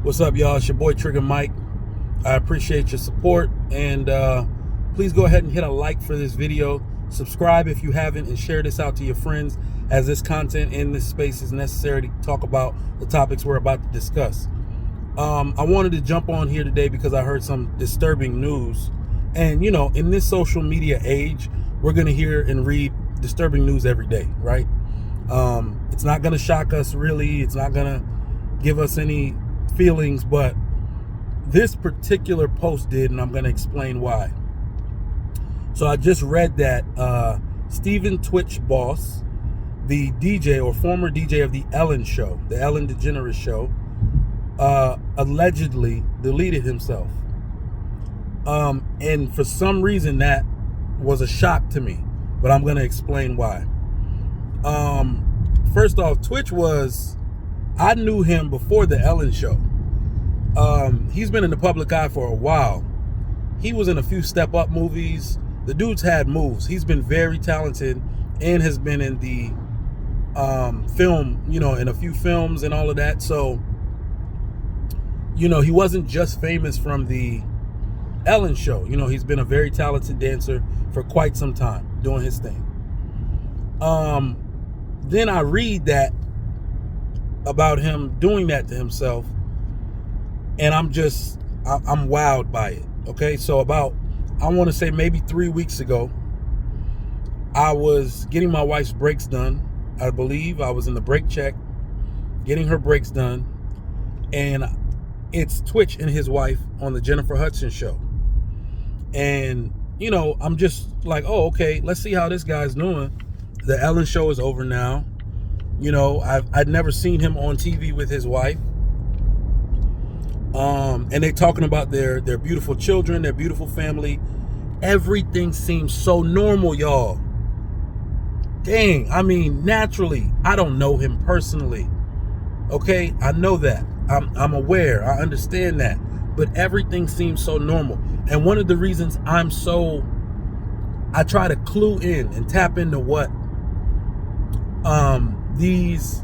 What's up, y'all? It's your boy Trigger Mike. I appreciate your support, and please go ahead and hit a like for this video. Subscribe if you haven't, and share this out to your friends, as this content in this space is necessary to talk about the topics we're about to discuss. I wanted to jump on here today because I heard some disturbing news. And, you know, in this social media age, we're going to hear and read disturbing news every day, right? It's not going to shock us, really. It's not going to give us any feelings, but this particular post did, and I'm going to explain why. So I just read that Stephen Twitch Boss, the DJ or former DJ of the Ellen Show, the Ellen DeGeneres Show, allegedly deleted himself. And for some reason that was a shock to me, but I'm going to explain why. First off, Twitch I knew him before the Ellen Show. He's been in the public eye for a while. He was in a few Step Up movies. The dude's had moves. He's been very talented and has been in the film, you know, in a few films and all of that. So, you know, he wasn't just famous from the Ellen Show. You know, he's been a very talented dancer for quite some time doing his thing. Then I read that about him doing that to himself, and I'm wowed by it. Okay, so I want to say maybe 3 weeks ago, I was getting my wife's brakes done. I believe I was in the brake check, getting her brakes done, and it's Twitch and his wife on the Jennifer Hudson Show. And, you know, I'm just like, oh, okay, let's see how this guy's doing. The Ellen Show is over now. You know, I'd never seen him on TV with his wife. And they're talking about their beautiful children, their beautiful family. Everything seems so normal, y'all. Dang, I mean, naturally, I don't know him personally. Okay, I know that. I'm aware. I understand that. But everything seems so normal. And one of the reasons I try to clue in and tap into what these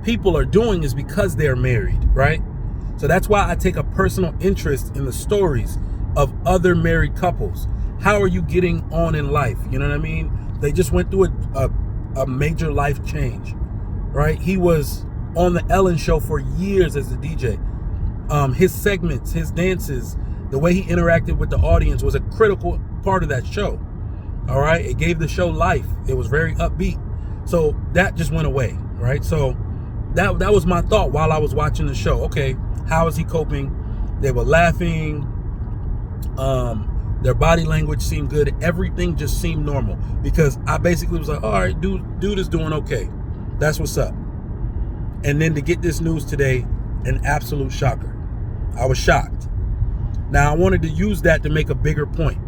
people are doing is because they're married, right? So that's why I take a personal interest in the stories of other married couples. How are you getting on in life? You know what I mean? They just went through a major life change, right? He was on the Ellen Show for years as a DJ. His segments, his dances, the way he interacted with the audience was a critical part of that show. All right, it gave the show life. It was very upbeat. So that just went away, right? So that was my thought while I was watching the show. Okay, how is he coping? They were laughing. Their body language seemed good. Everything just seemed normal, because I basically was like, all right, dude is doing okay. That's what's up. And then to get this news today, an absolute shocker. I was shocked. Now, I wanted to use that to make a bigger point.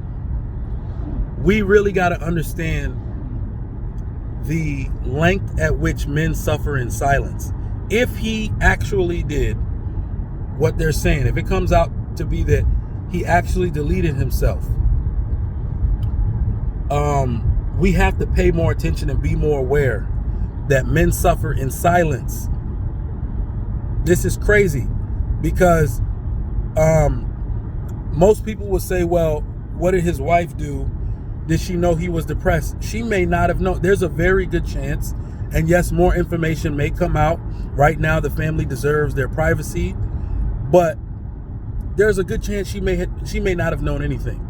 We really got to understand the length at which men suffer in silence. If he actually did what they're saying, if it comes out to be that he actually deleted himself, we have to pay more attention and be more aware that men suffer in silence. This is crazy, because most people will say, well, what did his wife do? Did she know he was depressed? She may not have known. There's a very good chance. And yes, more information may come out. Right now, the family deserves their privacy. But there's a good chance she may not have known anything.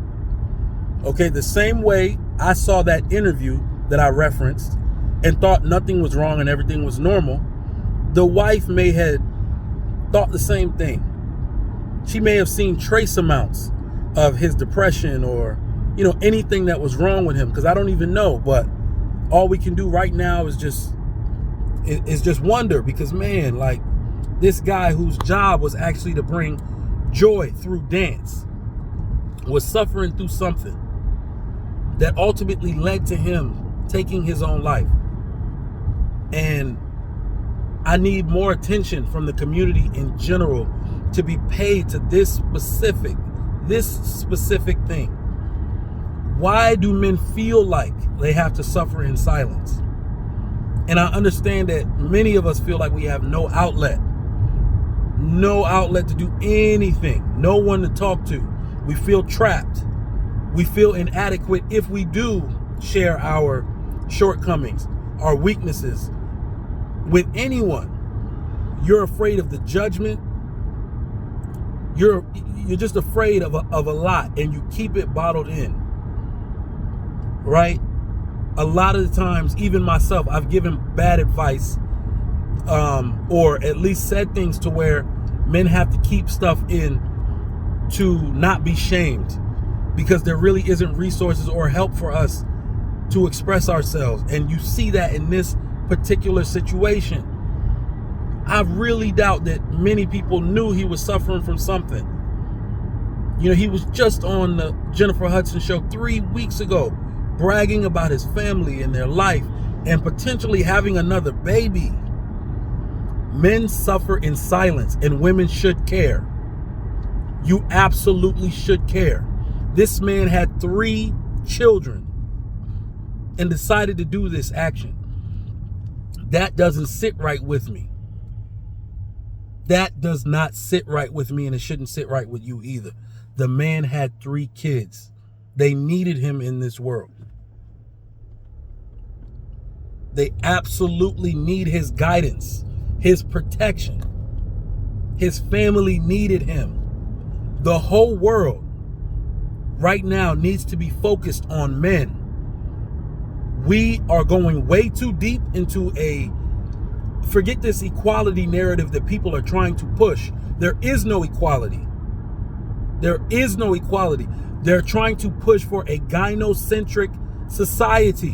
Okay, the same way I saw that interview that I referenced and thought nothing was wrong and everything was normal, the wife may have thought the same thing. She may have seen trace amounts of his depression, or, you know, anything that was wrong with him, because I don't even know. But all we can do right now is just wonder, because, man, like, this guy whose job was actually to bring joy through dance was suffering through something that ultimately led to him taking his own life. And I need more attention from the community in general to be paid to this specific thing. Why do men feel like they have to suffer in silence? And I understand that many of us feel like we have no outlet. no outlet to do anything, no one to talk to. We feel trapped. We feel inadequate if we do share our shortcomings, our weaknesses with anyone. You're afraid of the judgment. You're just afraid of a lot, and you keep it bottled in, right? A lot of the times, even myself, I've given bad advice, or at least said things to where men have to keep stuff in to not be shamed, because there really isn't resources or help for us to express ourselves. And you see that in this particular situation. I really doubt that many people knew he was suffering from something. You know, he was just on the Jennifer Hudson show 3 weeks ago, bragging about his family and their life and potentially having another baby. Men suffer in silence, and women should care. You absolutely should care. This man had 3 children and decided to do this action. That doesn't sit right with me. That does not sit right with me, and it shouldn't sit right with you either. The man had 3 kids. They needed him in this world. They absolutely need his guidance, his protection. His family needed him. The whole world right now needs to be focused on men. We are going way too deep into forget this equality narrative that people are trying to push. There is no equality. There is no equality. They're trying to push for a gynocentric society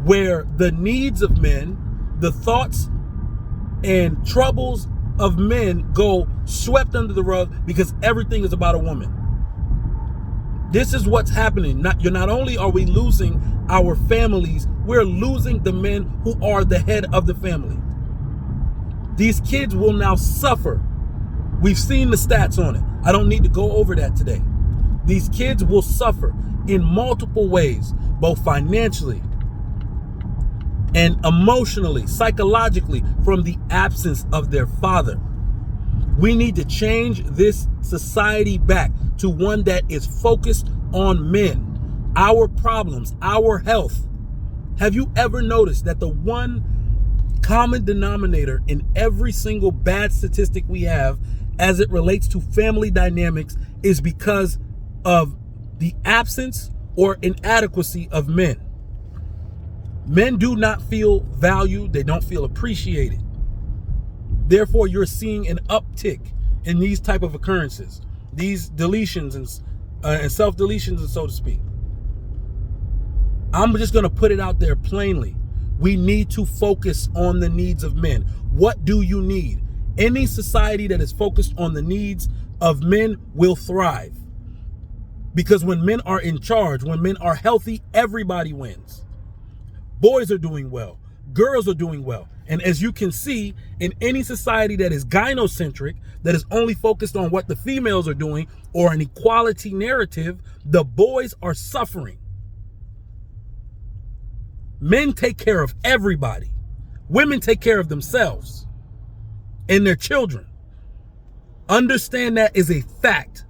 where the needs of men, the thoughts and troubles of men go swept under the rug because everything is about a woman. This is what's happening. Not only are we losing our families, we're losing the men who are the head of the family. These kids will now suffer. We've seen the stats on it. I don't need to go over that today. These kids will suffer in multiple ways, both financially and emotionally, psychologically, from the absence of their father. We need to change this society back to one that is focused on men, our problems, our health. Have you ever noticed that the one common denominator in every single bad statistic we have as it relates to family dynamics is because of the absence or inadequacy of men? Men do not feel valued. They don't feel appreciated. Therefore, you're seeing an uptick in these type of occurrences, these deletions and self-deletions, and so to speak. I'm just going to put it out there plainly. We need to focus on the needs of men. What do you need? Any society that is focused on the needs of men will thrive. Because when men are in charge, when men are healthy, everybody wins. Boys are doing well. Girls are doing well. And as you can see, in any society that is gynocentric, that is only focused on what the females are doing, or an equality narrative, the boys are suffering. Men take care of everybody. Women take care of themselves and their children. Understand that is a fact.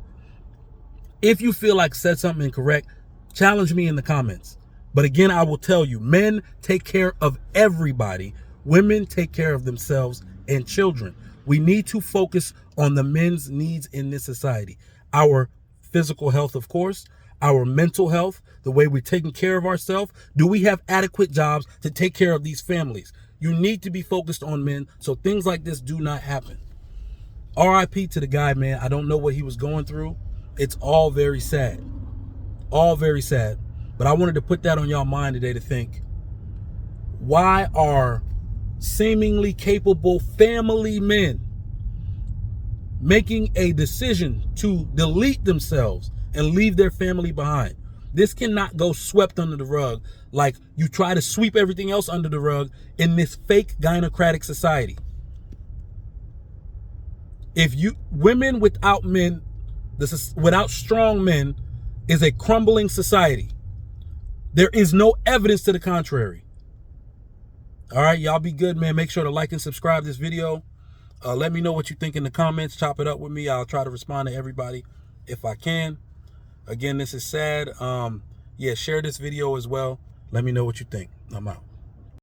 If you feel like I said something incorrect, challenge me in the comments. But again, I will tell you, men take care of everybody. Women take care of themselves and children. We need to focus on the men's needs in this society. Our physical health, of course, our mental health, the way we're taking care of ourselves. Do we have adequate jobs to take care of these families? You need to be focused on men so things like this do not happen. RIP to the guy, man. I don't know what he was going through. It's all very sad. All very sad. But I wanted to put that on y'all mind today to think. Why are seemingly capable family men making a decision to delete themselves and leave their family behind? This cannot go swept under the rug like you try to sweep everything else under the rug in this fake gynocratic society. Women without men, without strong men, is a crumbling society. There is no evidence to the contrary. All right, y'all be good, man. Make sure to like and subscribe this video. Let me know what you think in the comments. Chop it up with me. I'll try to respond to everybody if I can. Again, this is sad. Yeah, share this video as well. Let me know what you think. I'm out.